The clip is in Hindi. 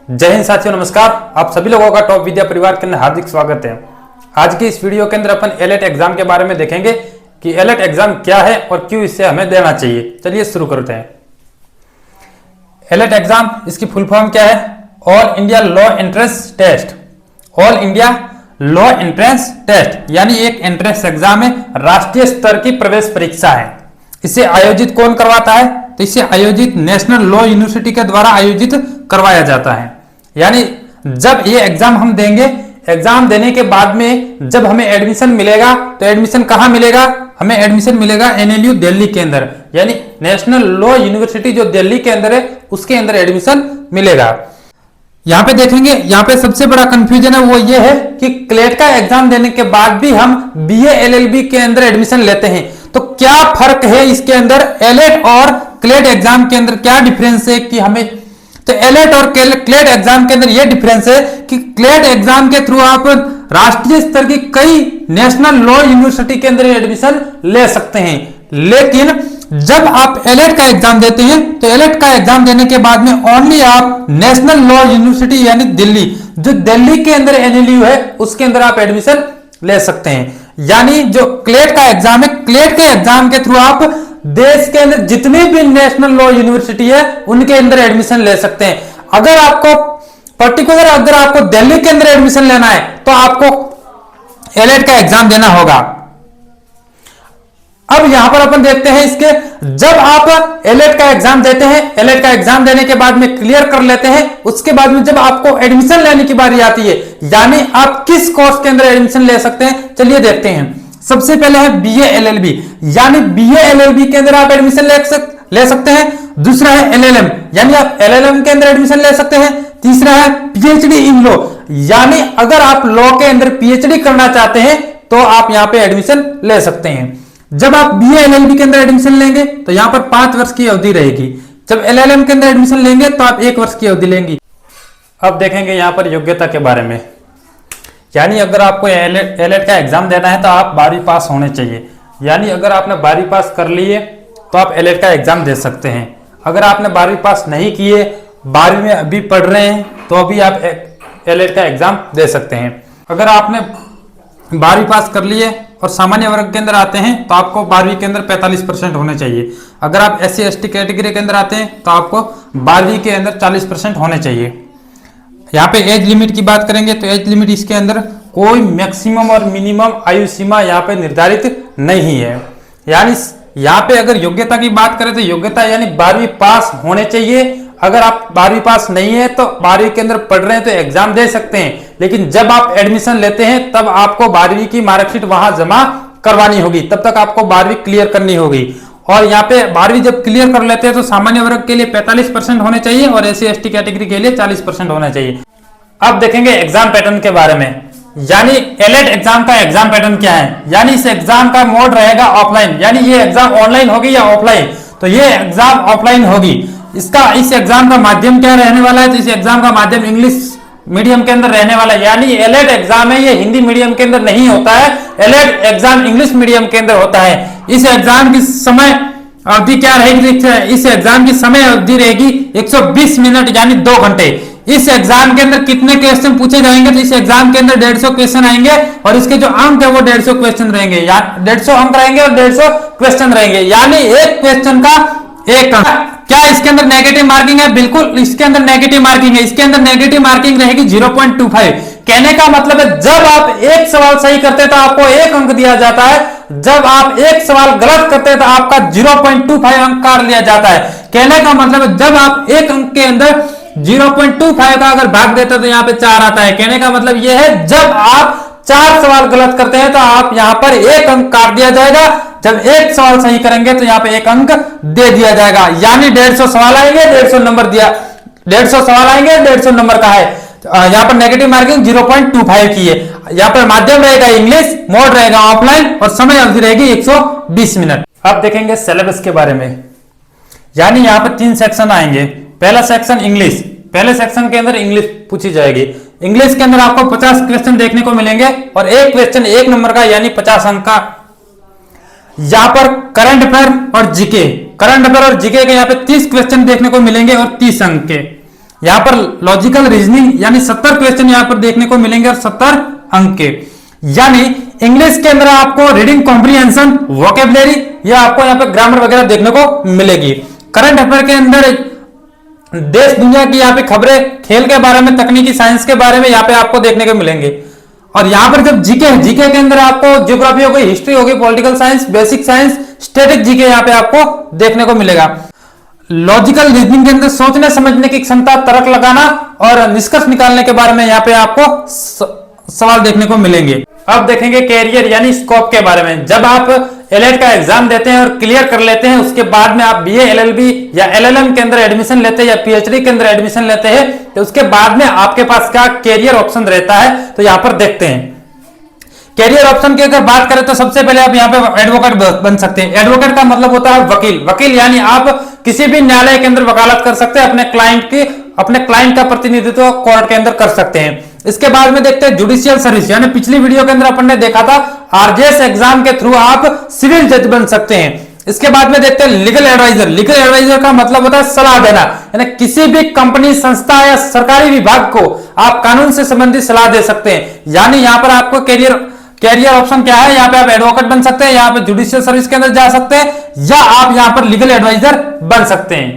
जय हिंद साथियों, नमस्कार। आप सभी लोगों का टॉप विद्या परिवार के अंदर हार्दिक स्वागत है। आज की इस वीडियो के अंदर अपन एलएट एग्जाम के बारे में देखेंगे कि एलएट एग्जाम क्या है और क्यों इसे हमें देना चाहिए। चलिए शुरू करते हैं। एलएट एग्जाम, इसकी फुल फॉर्म क्या है? All India law entrance test. All India law entrance test यानी एक एंट्रेंस एग्जाम है, राष्ट्रीय स्तर की प्रवेश परीक्षा है। इसे आयोजित कौन करवाता है? तो इसे आयोजित नेशनल लॉ यूनिवर्सिटी के द्वारा आयोजित करवाया जाता है। यानी जब ये एग्जाम हम देंगे, एग्जाम देने के बाद में जब हमें एडमिशन मिलेगा तो एडमिशन कहाँ मिलेगा? हमें एडमिशन मिलेगा एनएलयू दिल्ली के अंदर, यानी नेशनल लॉ यूनिवर्सिटी जो दिल्ली के अंदर है उसके अंदर एडमिशन मिलेगा। यहाँ पे देखेंगे, यहाँ पे सबसे बड़ा कंफ्यूजन है वो ये है कि क्लेट का एग्जाम देने के बाद भी हम बीए एलएलबी के अंदर एडमिशन लेते हैं, तो क्या फर्क है इसके अंदर? एलएट और क्लेट एग्जाम के अंदर क्या डिफरेंस है कि हमें, तो एलएट और क्लेट एग्जाम के अंदर यह डिफरेंस है कि क्लेट एग्जाम के थ्रू आप राष्ट्रीय स्तर की कई नेशनल लॉ यूनिवर्सिटी के अंदर एडमिशन ले सकते हैं, लेकिन जब आप एलएट का एग्जाम देते हैं तो एलएट का एग्जाम देने के बाद में ओनली आप नेशनल लॉ यूनिवर्सिटी यानी दिल्ली, जो दिल्ली के अंदर एनएलयू है उसके अंदर आप एडमिशन ले सकते हैं। यानी जो क्लेट का एग्जाम है, क्लेट के एग्जाम के थ्रू आप देश के अंदर जितनी भी नेशनल लॉ यूनिवर्सिटी है उनके अंदर एडमिशन ले सकते हैं। अगर आपको पर्टिकुलर अगर आपको दिल्ली के अंदर एडमिशन लेना है तो आपको एलएट का एग्जाम देना होगा। अब यहां पर अपन देखते हैं इसके, जब आप एलएट का एग्जाम देते हैं, एलएट का एग्जाम देने के बाद में क्लियर कर लेते हैं, उसके बाद में जब आपको एडमिशन लेने की बारी आती है, यानी आप किस कोर्स के अंदर एडमिशन ले सकते हैं, चलिए देखते हैं। सबसे पहले है बीए एलएलबी, यानी बीए एलएलबी के अंदर आप एडमिशन ले सकते हैं। दूसरा है एलएलएम, यानी आप एलएलएम के अंदर एडमिशन ले सकते हैं। तीसरा है पीएचडी इन लॉ, यानी अगर आप लॉ के अंदर पीएचडी करना चाहते हैं तो आप यहां पे एडमिशन ले सकते हैं। जब आप बीए एलएलबी के अंदर एडमिशन लेंगे तो यहां पर 5 वर्ष की अवधि रहेगी। जब एलएलएम के अंदर एडमिशन लेंगे तो आप 1 वर्ष की अवधि लेंगे। अब देखेंगे यहां पर योग्यता के बारे में, यानी अगर आपको एलएट का एग्जाम देना है तो आप 12वीं पास होने चाहिए। यानी अगर आपने 12वीं पास कर लिए तो आप एलएट का एग्जाम दे सकते हैं। अगर आपने 12वीं पास नहीं किए, 12वीं में अभी पढ़ रहे हैं, तो अभी आप एलएट का एग्जाम दे सकते हैं। अगर आपने 12वीं पास कर लिए और सामान्य वर्ग के अंदर आते हैं तो आपको 12वीं के अंदर 45% होने चाहिए। अगर आप SC ST कैटेगरी के अंदर आते हैं तो आपको 12वीं के अंदर 40% होने चाहिए। यहाँ पे एज लिमिट की बात करेंगे तो एज लिमिट इसके अंदर कोई मैक्सिमम और मिनिमम आयु सीमा यहाँ पे निर्धारित नहीं है। यानी यहाँ पे अगर योग्यता की बात करें तो योग्यता यानी 12वीं पास होने चाहिए। अगर आप 12वीं पास नहीं है तो 12वीं के अंदर पढ़ रहे हैं तो एग्जाम दे सकते हैं, लेकिन जब आप एडमिशन लेते हैं तब आपको 12वीं की मार्कशीट वहां जमा करवानी होगी, तब तक आपको 12वीं क्लियर करनी होगी। और यहाँ पे 12वीं जब क्लियर कर लेते हैं तो सामान्य वर्ग के लिए 45% होने चाहिए और SC ST कैटेगरी के लिए 40% होना चाहिए। अब देखेंगे एग्जाम पैटर्न के बारे में, यानी एलएट एग्जाम का एग्जाम पैटर्न क्या है। यानी इस एग्जाम का मोड रहेगा ऑफलाइन, यानी ये एग्जाम ऑनलाइन होगी या ऑफलाइन, तो ये एग्जाम ऑफलाइन होगी। इस एग्जाम का माध्यम क्या रहने वाला है? तो इस एग्जाम का माध्यम इंग्लिश मीडियम के अंदर रहने वाला है। यानी एलएट एग्जाम है ये हिंदी मीडियम के अंदर नहीं होता है, एलएट एग्जाम इंग्लिश मीडियम के अंदर होता है। इस एग्जाम की समय अवधि क्या रहेगी? इस एग्जाम की समय अवधि रहेगी 120 मिनट यानी 2 घंटे। इस एग्जाम के अंदर कितने क्वेश्चन पूछे जाएंगे? तो इस एग्जाम के अंदर 150 क्वेश्चन आएंगे और इसके जो अंक है वो 150 क्वेश्चन रहेंगे, या 150 अंक रहेंगे और 150 क्वेश्चन रहेंगे, यानी एक क्वेश्चन का 1 अंक। क्या इसके अंदर नेगेटिव मार्किंग है? बिल्कुल इसके अंदर नेगेटिव मार्किंग है। इसके अंदर नेगेटिव मार्किंग रहेगी 0.25। कहने का मतलब है जब आप एक सवाल सही करते हैं तो आपको 1 अंक दिया जाता है, जब आप एक सवाल गलत करते हैं तो आपका 0.25 अंक काट लिया जाता है। कहने का मतलब है जब आप 1 अंक के अंदर 0.25 का अगर भाग देते हैं तो यहाँ पे 4 आता है। कहने का मतलब यह है जब आप 4 सवाल गलत करते हैं तो आप यहाँ पर 1 अंक काट दिया जाएगा, जब 1 सवाल सही करेंगे तो यहाँ पे 1 अंक दे दिया जाएगा। यानी 150 सवाल आएंगे, 150 नंबर दिया, 150 सवाल आएंगे, 150 नंबर का है। यहाँ पर नेगेटिव मार्किंग 0.25 की है। यहाँ पर माध्यम रहेगा इंग्लिश, मोड रहेगा ऑफलाइन और समय अवधि रहेगी 120 मिनट। अब देखेंगे सिलेबस के बारे में, यानी यहाँ पर 3 सेक्शन आएंगे। पहला सेक्शन इंग्लिश, पहले सेक्शन के अंदर इंग्लिश पूछी जाएगी। इंग्लिश के अंदर आपको 50 क्वेश्चन देखने को मिलेंगे और एक क्वेश्चन 1 नंबर का यानी 50 अंक का। यहाँ पर करंट अफेयर और जीके, करंट अफेयर और जीके के यहाँ पे 30 क्वेश्चन देखने को मिलेंगे और 30 अंक के। यहाँ पर लॉजिकल रीजनिंग यानी 70 क्वेश्चन यहाँ पर देखने को मिलेंगे और 70 अंक के। यानी इंग्लिश के अंदर आपको रीडिंग कॉम्प्रिहेंशन, वोकेबलरी या आपको यहाँ पे ग्रामर वगैरह देखने को मिलेगी। करंट अफेयर के अंदर देश दुनिया की यहाँ पे खबरें, खेल के बारे में, तकनीकी साइंस के बारे में यहाँ पे आपको देखने को मिलेंगे। और यहाँ पर जब जीके के अंदर आपको ज्योग्राफी हो गई, हिस्ट्री हो गई, political science, basic science, static GK यहाँ पे आपको देखने को मिलेगा। लॉजिकल रीजनिंग के अंदर सोचने समझने की क्षमता, तर्क लगाना और निष्कर्ष निकालने के बारे में यहाँ पे आपको सवाल देखने को मिलेंगे। अब देखेंगे कैरियर यानी स्कोप के बारे में। जब आप एलएड का एग्जाम देते हैं और क्लियर कर लेते हैं, उसके बाद में आप बीए, एलएलबी या एलएलएम के अंदर एडमिशन लेते हैं या पीएचडी के अंदर एडमिशन लेते हैं, तो उसके बाद में आपके पास क्या कैरियर ऑप्शन रहता है, तो यहां पर देखते हैं। कैरियर ऑप्शन की अगर बात करें तो सबसे पहले आप यहाँ पे एडवोकेट बन सकते हैं। एडवोकेट का मतलब होता है वकील। वकील यानी आप किसी भी न्यायालय के अंदर वकालत कर सकते हैं, अपने क्लाइंट का प्रतिनिधित्व कोर्ट के अंदर कर सकते हैं। इसके बाद में देखते हैं जुडिशियल सर्विस, यानी पिछली वीडियो के अंदर अपन ने देखा था आरजेएस एग्जाम के थ्रू आप सिविल जज बन सकते हैं। इसके बाद में देखते हैं लीगल एडवाइजर। लीगल एडवाइजर का मतलब होता है सलाह देना, यानी किसी भी कंपनी, संस्था या सरकारी विभाग को आप कानून से संबंधित सलाह दे सकते हैं। यानी यहाँ पर आपको कैरियर ऑप्शन क्या है, यहाँ पे आप एडवोकेट बन सकते हैं, यहाँ पे जुडिशियल सर्विस के अंदर जा सकते हैं या आप यहाँ पर लीगल एडवाइजर बन सकते हैं।